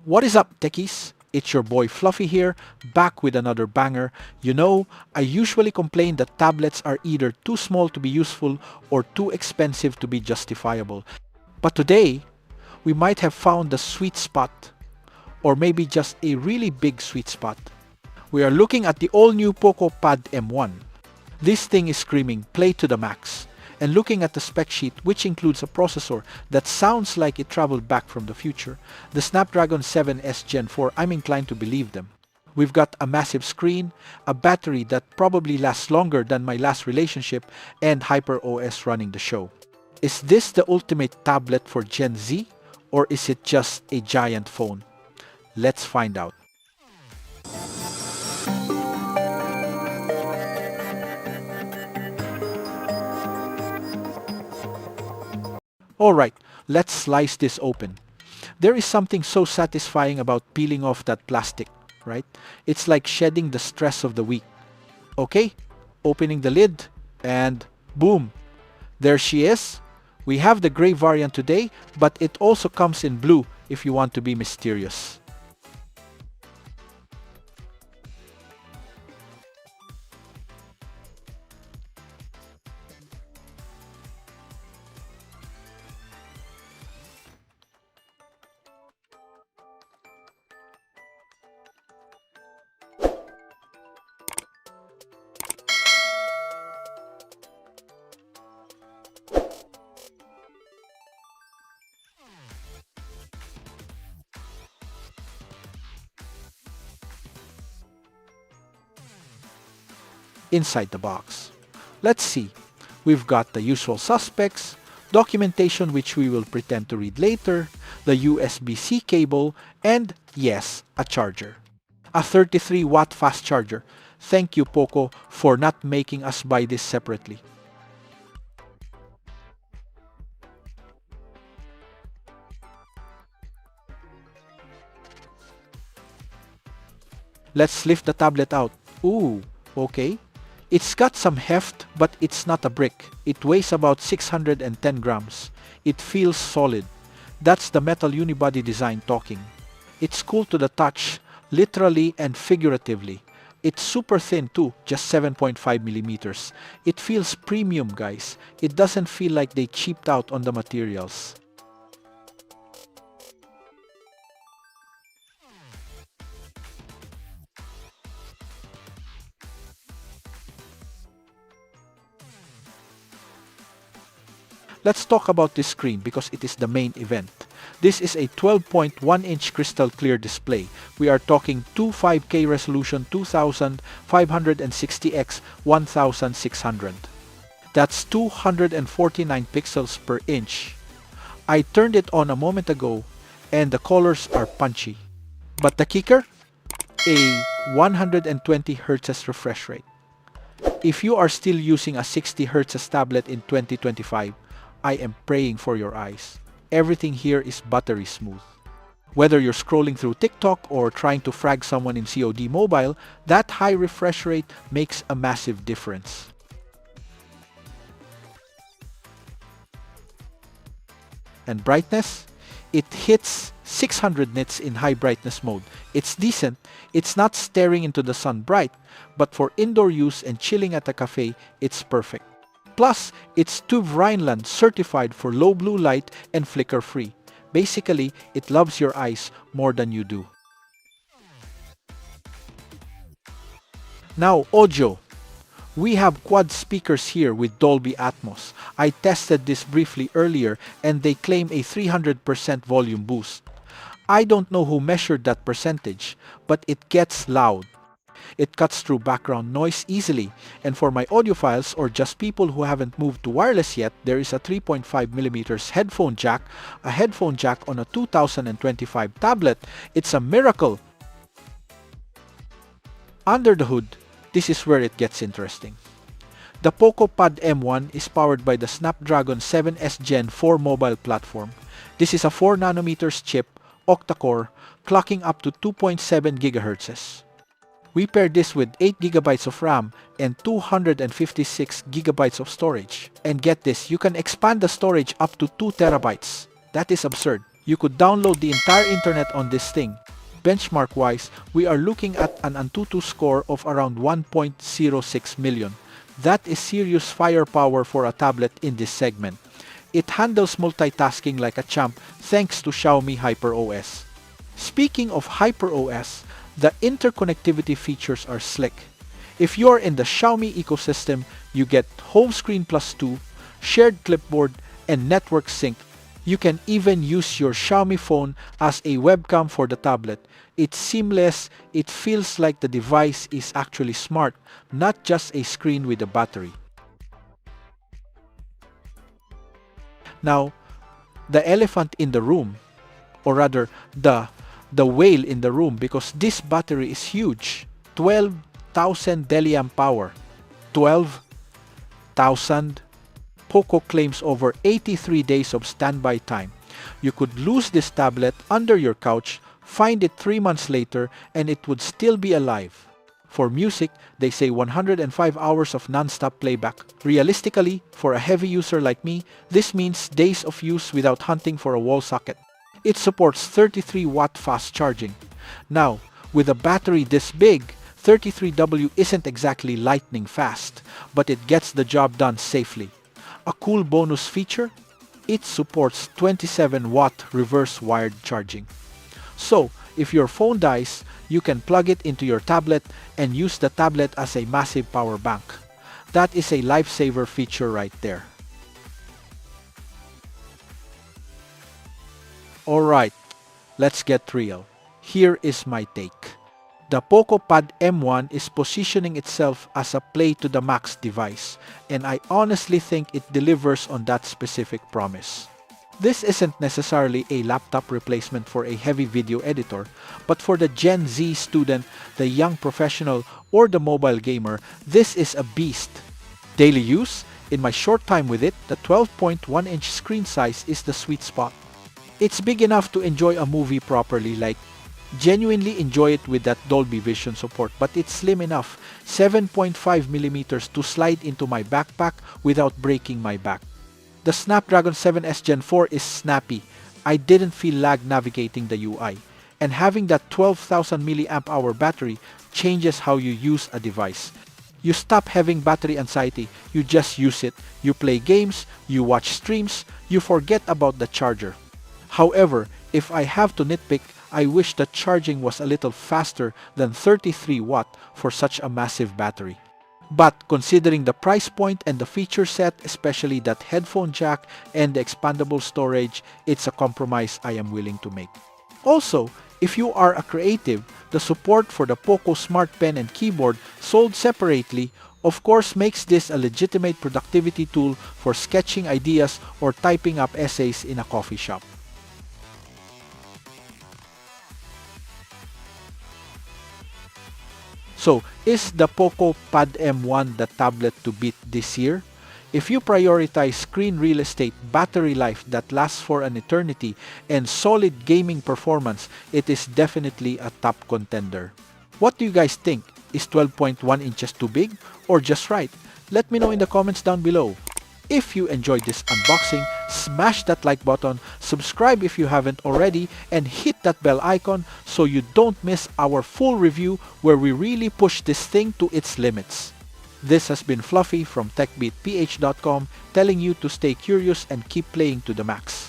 What is up, techies? It's your boy Fluffy here, back with another banger. You know, I usually complain that tablets are either too small to be useful or too expensive to be justifiable. But today, we might have found the sweet spot, or maybe just a really big sweet spot. We are looking at the all-new POCO Pad M1. This thing is screaming play to the max. And looking at the spec sheet, which includes a processor that sounds like it traveled back from the future, the Snapdragon 7S Gen 4, I'm inclined to believe them. We've got a massive screen, a battery that probably lasts longer than my last relationship, and HyperOS running the show. Is this the ultimate tablet for Gen Z, or is it just a giant phone? Let's find out. Alright, let's slice this open. There is something so satisfying about peeling off that plastic, right? It's like shedding the stress of the week. Okay, opening the lid, and boom, there she is. We have the gray variant today, but it also comes in blue if you want to be mysterious. Inside the box, let's see. We've got the usual suspects, documentation which we will pretend to read later, the USB-C cable, and yes, a charger. A 33 watt fast charger. Thank you, POCO, for not making us buy this separately. Let's lift the tablet out. Ooh, okay. It's got some heft, but it's not a brick. It weighs about 610 grams. It feels solid. That's the metal unibody design talking. It's cool to the touch, literally and figuratively. It's super thin too, just 7.5 millimeters. It feels premium, guys. It doesn't feel like they cheaped out on the materials. Let's talk about this screen because it is the main event. This is a 12.1-inch crystal clear display. We are talking 25K resolution 2560x 1600. That's 249 pixels per inch. I turned it on a moment ago and the colors are punchy. But the kicker? A 120 Hz refresh rate. If you are still using a 60 Hz tablet in 2025, I am praying for your eyes. Everything here is buttery smooth. Whether you're scrolling through TikTok or trying to frag someone in COD mobile, that high refresh rate makes a massive difference. And brightness? It hits 600 nits in high brightness mode. It's decent. It's not staring into the sun bright, but for indoor use and chilling at a cafe, it's perfect. Plus, it's TÜV Rheinland certified for low blue light and flicker free. Basically, it loves your eyes more than you do. Now, audio. We have quad speakers here with Dolby Atmos. I tested this briefly earlier and they claim a 300% volume boost. I don't know who measured that percentage, but it gets loud. It cuts through background noise easily, and for my audiophiles or just people who haven't moved to wireless yet, there is a 3.5mm headphone jack, a headphone jack on a 2025 tablet. It's a miracle! Under the hood, this is where it gets interesting. The POCO Pad M1 is powered by the Snapdragon 7S Gen 4 mobile platform. This is a 4nm chip, octa-core, clocking up to 2.7 GHz. We pair this with 8GB of RAM and 256GB of storage. And get this, you can expand the storage up to 2TB. That is absurd. You could download the entire internet on this thing. Benchmark-wise, we are looking at an Antutu score of around 1.06 million. That is serious firepower for a tablet in this segment. It handles multitasking like a champ thanks to Xiaomi HyperOS. Speaking of HyperOS, the interconnectivity features are slick. If you're in the Xiaomi ecosystem, you get home screen plus 2, shared clipboard, and network sync. You can even use your Xiaomi phone as a webcam for the tablet. It's seamless, it feels like the device is actually smart, not just a screen with a battery. Now, the elephant in the room, or rather the whale in the room, because this battery is huge. 12,000 milliamp power. 12,000. POCO claims over 83 days of standby time. You could lose this tablet under your couch, find it 3 months later, and it would still be alive. For music, they say 105 hours of non-stop playback. Realistically, for a heavy user like me, this means days of use without hunting for a wall socket. It supports 33-watt fast charging. Now, with a battery this big, 33W isn't exactly lightning fast, but it gets the job done safely. A cool bonus feature? It supports 27-watt reverse wired charging. So, if your phone dies, you can plug it into your tablet and use the tablet as a massive power bank. That is a lifesaver feature right there. Alright, let's get real. Here is my take. The POCO Pad M1 is positioning itself as a play to the max device, and I honestly think it delivers on that specific promise. This isn't necessarily a laptop replacement for a heavy video editor, but for the Gen Z student, the young professional, or the mobile gamer, this is a beast. Daily use? In my short time with it, the 12.1-inch screen size is the sweet spot. It's big enough to enjoy a movie properly, like genuinely enjoy it with that Dolby Vision support, but it's slim enough, 7.5mm, to slide into my backpack without breaking my back. The Snapdragon 7S Gen 4 is snappy. I didn't feel lag navigating the UI. And having that 12,000 mAh battery changes how you use a device. You stop having battery anxiety, you just use it. You play games, you watch streams, you forget about the charger. However, if I have to nitpick, I wish the charging was a little faster than 33 watt for such a massive battery. But considering the price point and the feature set, especially that headphone jack and the expandable storage, it's a compromise I am willing to make. Also, if you are a creative, the support for the POCO Smart Pen and keyboard sold separately, of course, makes this a legitimate productivity tool for sketching ideas or typing up essays in a coffee shop. So, is the POCO Pad M1 the tablet to beat this year? If you prioritize screen real estate, battery life that lasts for an eternity, and solid gaming performance, it is definitely a top contender. What do you guys think? Is 12.1 inches too big or just right? Let me know in the comments down below. If you enjoyed this unboxing, smash that like button, subscribe if you haven't already, and hit that bell icon so you don't miss our full review where we really push this thing to its limits. This has been Fluffy from techbeatph.com telling you to stay curious and keep playing to the max.